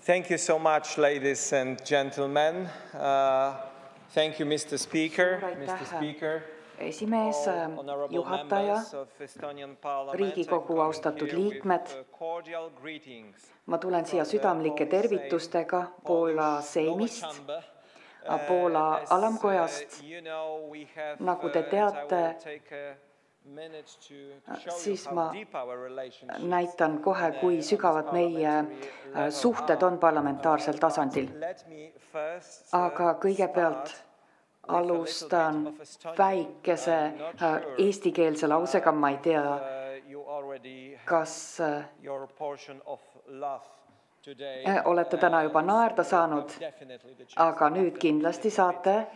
Thank you so much, ladies and gentlemen. Thank you, Mr. Speaker. Esimees, juhataja, Riigikogu austatud liikmed, ma tulen siia südamlike tervitustega Poola Seimist, Poola alamkojast. Nagu te teate, siis ma näitan kohe, kui sügavad meie suhted on parlamentaarsel tasandil. Aga kõigepealt alustan väikese eestikeelse lausega, ma ei tea, kas olete täna juba naerda saanud, aga nüüd kindlasti saate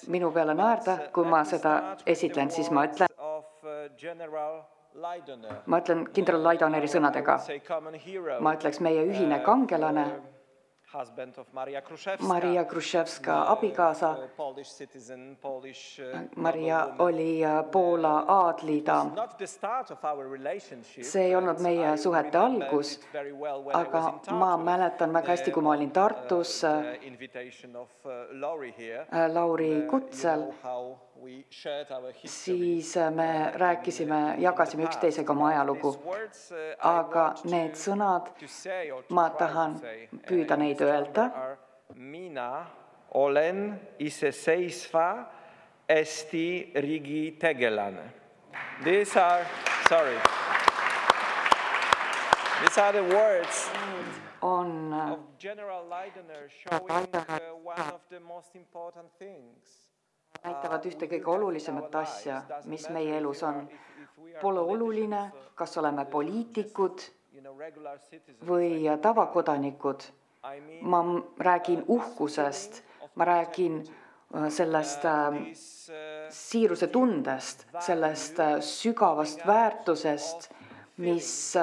minu peale naerda, kui ma seda esitlen, siis ma ütlen kindral Laidoneri sõnadega. Ma ütleks meie ühine kangelane, Maria Kruszewska abikaasa. Maria oli Poola aadlidaam. See ei olnud meie suhete algus, aga ma mäletan väga hästi, kui ma olin Tartus Lauri kutsel, siis me rääkisime, jagasime üksteisega oma ajalugu. Aga need sõnad, ma tahan püüda neid öelda. Mina olen iseseisva Eesti riigi tegelane. These are the words of General Laidoner showing one of the most important things. Näitavad ühte kõige olulisemat asja, mis meie elus on. Pole oluline, kas oleme poliitikud või tavakodanikud. Ma räägin uhkusest, ma räägin sellest siiruse tundest, sellest sügavast väärtusest, mis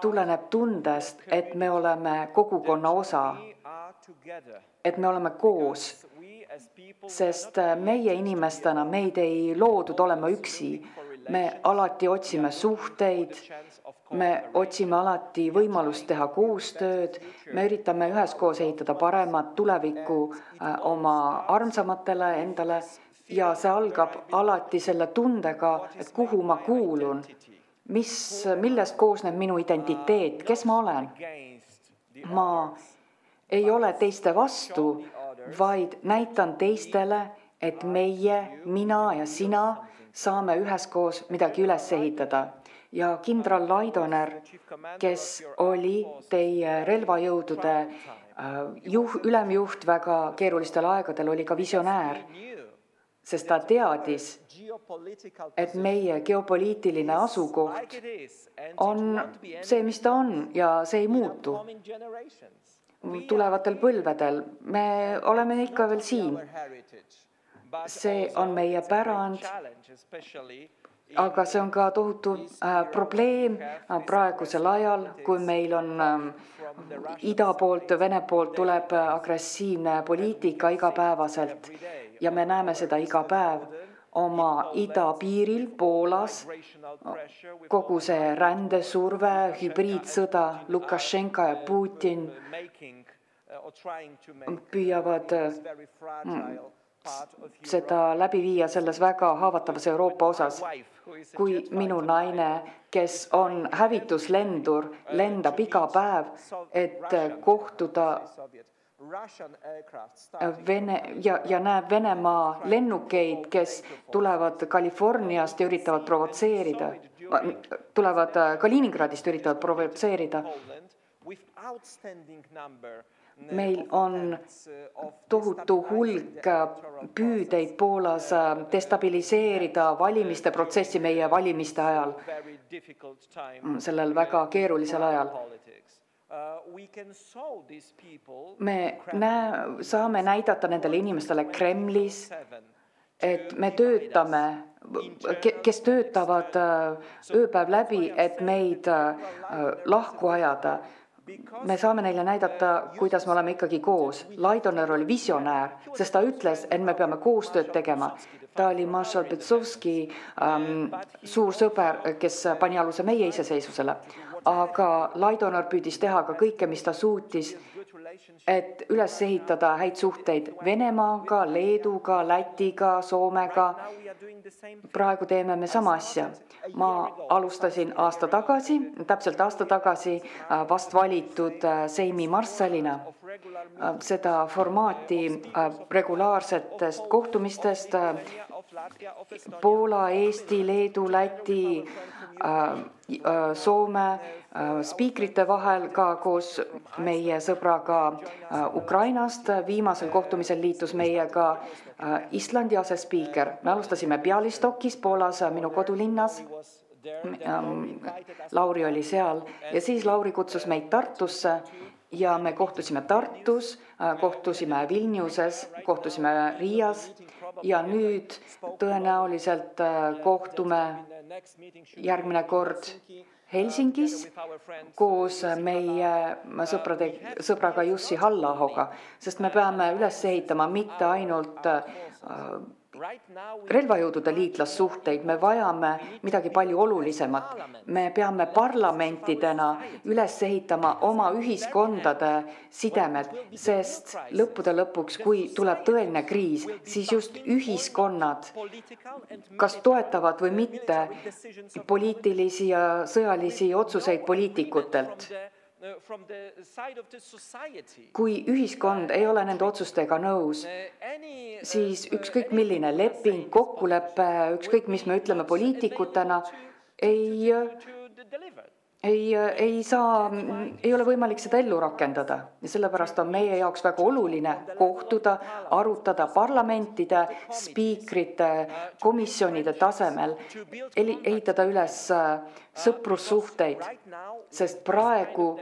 tuleneb tundest, et me oleme kogukonna osa, et me oleme koos. Sest meie inimestena meid ei loodud olema üksi. Me alati otsime suhteid, me otsime alati võimalust teha koostööd, me üritame üheskoos ehitada paremat tulevikku oma armsamatele endale ja see algab alati selle tundega, et kuhu ma kuulun, millest koosneb minu identiteet, kes ma olen. Ma ei ole teiste vastu, vaid näitan teistele, et meie, mina ja sina saame üheskoos midagi üles ehitada. Ja kindral Laidoner, kes oli teie relvajõudude ülemjuht väga keerulistel aegadel, oli ka visionäär, sest ta teadis, et meie geopoliitiline asukoht on see, mis ta on ja see ei muutu. Tulevatel põlvedel. Me oleme ikka veel siin. See on meie pärand, aga see on ka tohutu probleem praegusel ajal, kui meil on ida poolt, Vene poolt tuleb agressiivne poliitika igapäevaselt ja me näeme seda iga päev oma idapiiril Poolas, kogu see rändesurve, hübriidsõda, Lukašenka ja Putin püüavad seda läbi viia selles väga haavatavas Euroopa osas. Kui minu naine, kes on hävituslendur, lendab iga päev, et kohtuda ja näeb Venemaa lennukeid, kes tulevad Californiast ja üritavad provotseerida, tulevad Kaliningradist üritavad provotseerida. Meil on tohutu hulk püüdeid Poolas destabiliseerida valimiste protsessi meie valimiste ajal, sellel väga keerulisel ajal. Me saame näidata nendele inimestele Kremlis, et me töötame, kes töötavad ööpäev läbi, et meid lahku ajada. Me saame neile näidata, kuidas me oleme ikkagi koos. Laidoner oli visionäär, sest ta ütles, et me peame koostööd tegema. Ta oli maršal Betsovski suur sõber, kes pani aluse meie iseseisvusele. aga Laidoner püüdis teha ka kõike, mis ta suutis, et üles ehitada häid suhteid Venemaaga, Leeduga, Lätiga, Soomega. Praegu teeme me sama asja. Ma alustasin täpselt aasta tagasi vast valitud Seimi marssallina seda formaati regulaarsetest kohtumistest Poola, Eesti, Leedu, Läti, Soome spiikrite vahel ka koos meie sõbraga Ukrainast. Viimasel kohtumisel liitus meiega Islandi asespiiker. Me alustasime Bialystokis, Poolas, minu kodulinnas. Lauri oli seal ja siis Lauri kutsus meid Tartusse ja me kohtusime Tartus, kohtusime Vilniuses, kohtusime Riias ja nüüd tõenäoliselt kohtume järgmine kord Helsingis koos meie sõbraga Jussi Halla-ahoga, sest me peame üles ehitama mitte ainult relvajõudude liitlassuhteid, me vajame midagi palju olulisemat. Me peame parlamentidena üles ehitama oma ühiskondade sidemed, sest lõppude lõpuks, kui tuleb tõeline kriis, siis just ühiskonnad, kas toetavad või mitte poliitilisi ja sõjalisi otsuseid poliitikutelt. Kui ühiskond ei ole nende otsustega nõus, siis ükskõik milline leping, kokkulepe, ükskõik mis me ütleme poliitikutena, ei ole võimalik seda ellu rakendada. Ja sellepärast on meie jaoks väga oluline kohtuda, arutada parlamentide, spiikrite, komisjonide tasemel, ehitada üles sõprussuhteid, sest praegu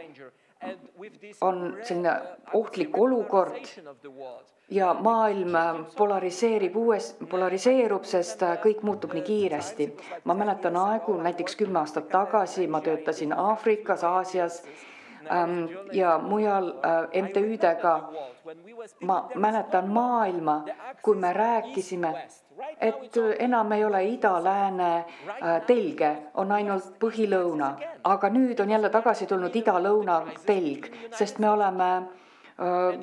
on selline ohtlik olukord ja maailm polariseerub, sest kõik muutub nii kiiresti. Ma mäletan aegu, näiteks 10 aastat tagasi ma töötasin Aafrikas, Aasias ja mujal MTÜ-dega. Ma mäletan maailma, kui me rääkisime, et enam ei ole ida-lääne telge, on ainult põhilõuna. Aga nüüd on jälle tagasi tulnud ida-lõuna telg, sest me oleme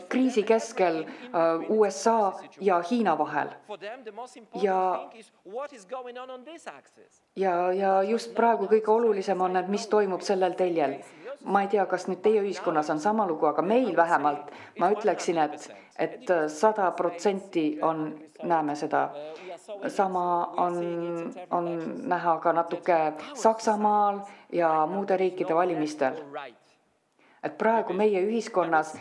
kriisi keskel USA ja Hiina vahel. Ja just praegu kõige olulisem on, et mis toimub sellel teljel. Ma ei tea, kas nüüd teie ühiskonnas on sama lugu, aga meil vähemalt ma ütleksin, et 100% näeme seda. Sama on näha ka natuke Saksamaal ja muude riikide valimistel. Et praegu meie ühiskonnas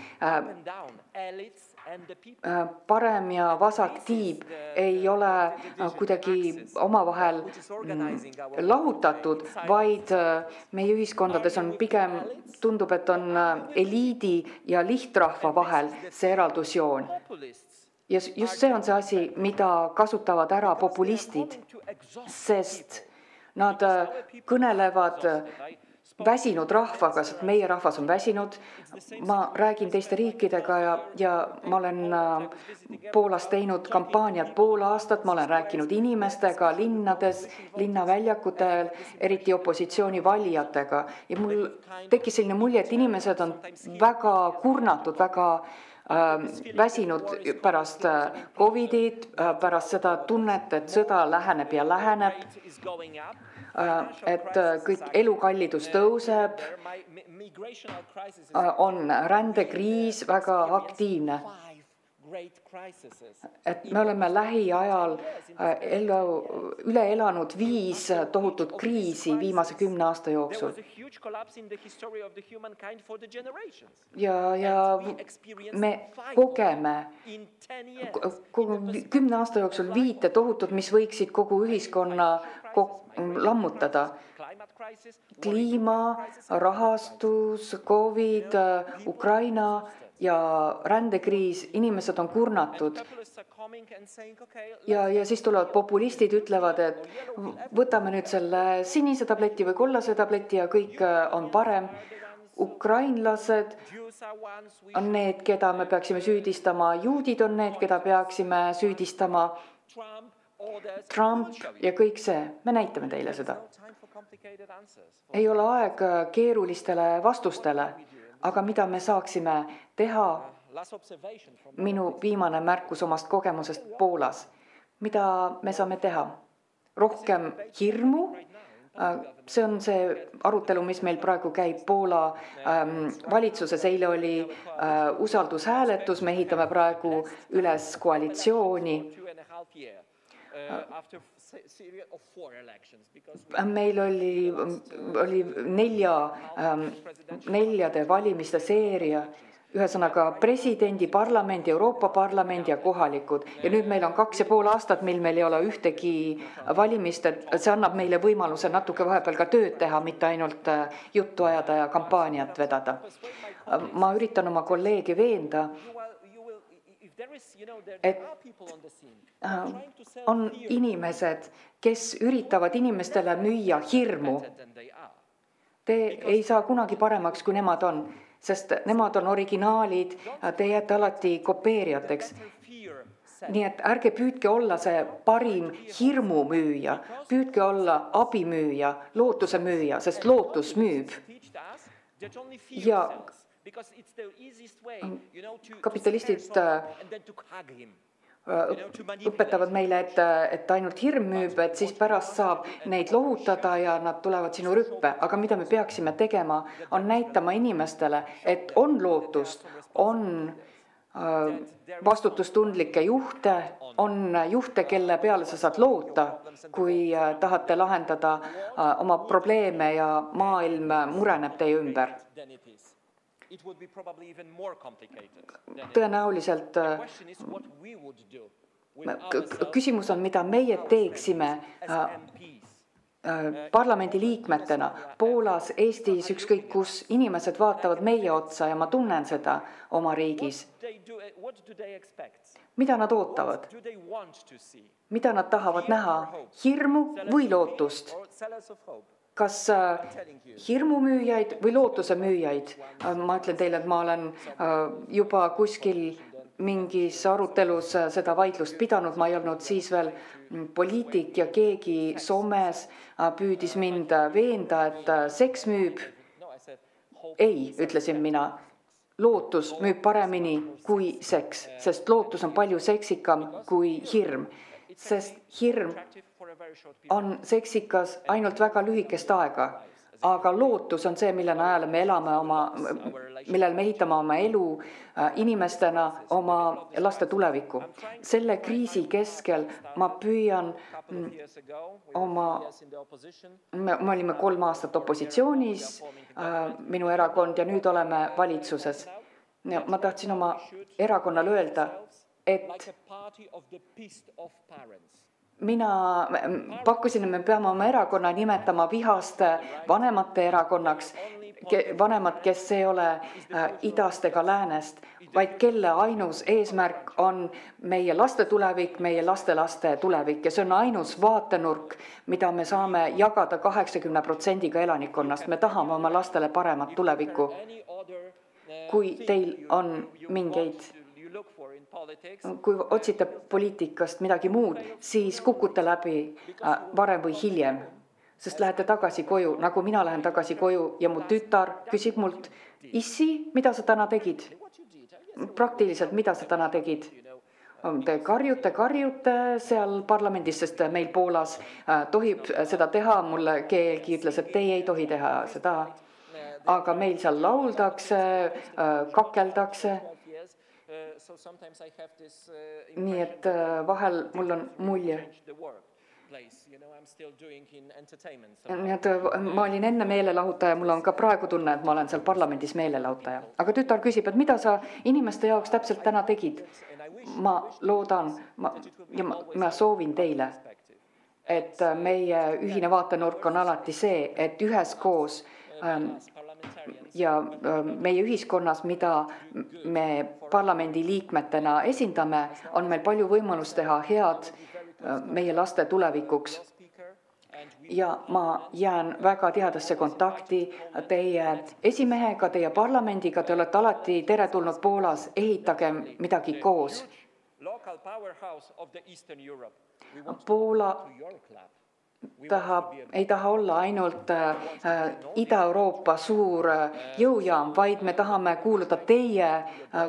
parem ja vasak tiib ei ole kuidagi omavahel lahutatud, vaid meie ühiskondades on pigem, tundub, et on eliidi ja lihtrahva vahel see eraldusjoon. Ja just see on see asi, mida kasutavad ära populistid, sest nad kõnelevad väsinud rahvaga, sest meie rahvas on väsinud. Ma räägin teiste riikidega ja ma olen Poolas teinud kampaaniat pool aastat, ma olen rääkinud inimestega linnades, linnaväljakutel, eriti opositsiooni valijatega. Ja mul tekkis selline mulje, et inimesed on väga kurnatud, väga väsinud pärast Covidit, pärast seda tunnet, et sõda läheneb ja läheneb, et kõik elukallidus tõuseb, on rändekriis väga aktiivne. Et me oleme lähiajal üle elanud 5 tohutut kriisi viimase 10 aasta jooksul. Ja me kogeme 10 aasta jooksul 5 tohutut, mis võiksid kogu ühiskonna lammutada. Kliima, rahastus, Covid, Ukraina ja rändekriis, inimesed on kurnatud. Ja siis tulevad populistid, ütlevad, et võtame nüüd selle sinise tableti või kollase tableti ja kõik on parem. Ukrainlased on need, keda me peaksime süüdistama, juudid on need, keda peaksime süüdistama. Trump ja kõik see, me näitame teile seda. Ei ole aeg keerulistele vastustele, aga mida me saaksime teha, minu viimane märkus omast kogemusest Poolas. Mida me saame teha? Rohkem hirmu. See on see arutelu, mis meil praegu käib Poola valitsuses. Eile oli usaldushääletus, me ehitame praegu üles koalitsiooni. Meil oli neljade valimiste seeria. Ühesõnaga presidendi, parlamendi, Euroopa parlamendi ja kohalikud. Ja nüüd meil on 2,5 aastat, mil meil ei ole ühtegi valimist, et see annab meile võimaluse natuke vahepeal ka tööd teha, mitte ainult juttu ajada ja kampaaniat vedada. Ma üritan oma kolleegi veenda, et on inimesed, kes üritavad inimestele müüa hirmu. Te ei saa kunagi paremaks, kui nemad on. Sest nemad on originaalid, te jääte alati kopeerijateks. Nii et ärge püüdke olla see parim hirmumüüja, püüdke olla abimüüja, lootuse müüja, sest lootus müüb. Ja kapitalistid õpetavad meile, et ainult hirm müüb, et siis pärast saab neid lohutada ja nad tulevad sinu rüppe. Aga mida me peaksime tegema, on näitama inimestele, et on lootust, on vastutustundlikke juhte, on juhte, kelle peale sa saad loota, kui tahate lahendada oma probleeme ja maailm mureneb teie ümber. Tõenäoliselt küsimus on, mida meie teeksime parlamendi liikmetena. Poolas, Eestis, ükskõik kus inimesed vaatavad meie otsa ja ma tunnen seda oma riigis. Mida nad ootavad? Mida nad tahavad näha? Hirmu või lootust? Kas hirmumüüjaid või lootuse müüjaid? Ma ütlen teile, et ma olen juba kuskil mingis arutelus seda vaidlust pidanud. Ma ei olnud siis veel poliitik ja keegi somes püüdis mind veenda, et seks müüb. Ei, ütlesin mina. Lootus müüb paremini kui seks, sest lootus on palju seksikam kui hirm. Sest hirm on seksikas ainult väga lühikest aega, aga lootus on see, mille najal me elame millel me ehitame oma elu inimestena, oma laste tulevikku. Selle kriisi keskel ma püüan me olime 3 aastat opositsioonis, minu erakond, ja nüüd oleme valitsuses. Ja ma tahtsin oma erakonnale öelda, et mina pakkusin, et me peame oma erakonna nimetama vihaste vanemate erakonnaks, vanemad, kes ei ole idast ega läänest, vaid kelle ainus eesmärk on meie laste tulevik, meie lastelaste tulevik, ja see on ainus vaatenurk, mida me saame jagada 80% elanikkonnast. Me tahame oma lastele paremat tulevikku. Kui teil on mingeid, kui otsite poliitikast midagi muud, siis kukute läbi varem või hiljem, sest lähete tagasi koju, nagu mina lähen tagasi koju ja mu tütar küsib mult, issi, mida sa täna tegid? Praktiliselt, mida sa täna tegid? Te karjute seal parlamendis, sest meil Poolas tohib seda teha. Mulle keegi ütles, et teie ei tohi teha seda, aga meil seal lauldakse, kakeldakse. Nii et vahel mul on mulje. Nii et ma olin enne meelelahutaja, mul on ka praegu tunne, et ma olen seal parlamendis meelelahutaja. Aga tütar küsib, et mida sa inimeste jaoks täpselt täna tegid? Ma loodan ja ma soovin teile, et meie ühine vaatenurk on alati see, et üheskoos ja meie ühiskonnas, mida me parlamendi liikmetena esindame, on meil palju võimalust teha head meie laste tulevikuks. Ja ma jään väga tihedasse kontakti teie esimehega, teie parlamendiga. Te olete alati teretulnud Poolas, ehitage midagi koos. Poola ei taha olla ainult Ida-Euroopa suur jõujaam, vaid me tahame kuuluda teie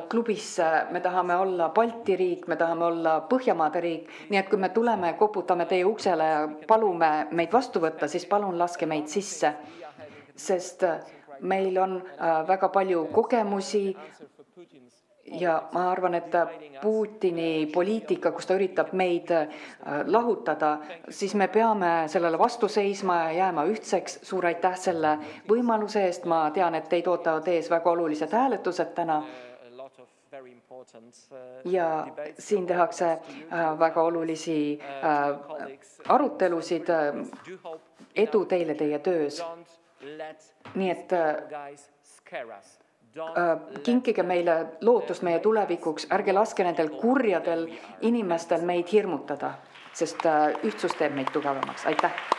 klubisse, me tahame olla Balti riik, me tahame olla Põhjamaade riik, nii et kui me tuleme, koputame teie uksele ja palume meid vastu võtta, siis palun laske meid sisse, sest meil on väga palju kogemusi ja ma arvan, et Putini poliitika, kus ta üritab meid lahutada, siis me peame sellele vastu seisma ja jääma ühtseks. Suur aitäh selle võimaluse eest. Ma tean, et teid ootavad ees väga olulised hääletused täna. Ja siin tehakse väga olulisi arutelusid. Edu teile teie töös. Nii et kinkige meile lootust meie tulevikuks, ärge laske nendel kurjadel inimestel meid hirmutada, sest ühtsus teeb meid tugevamaks. Aitäh!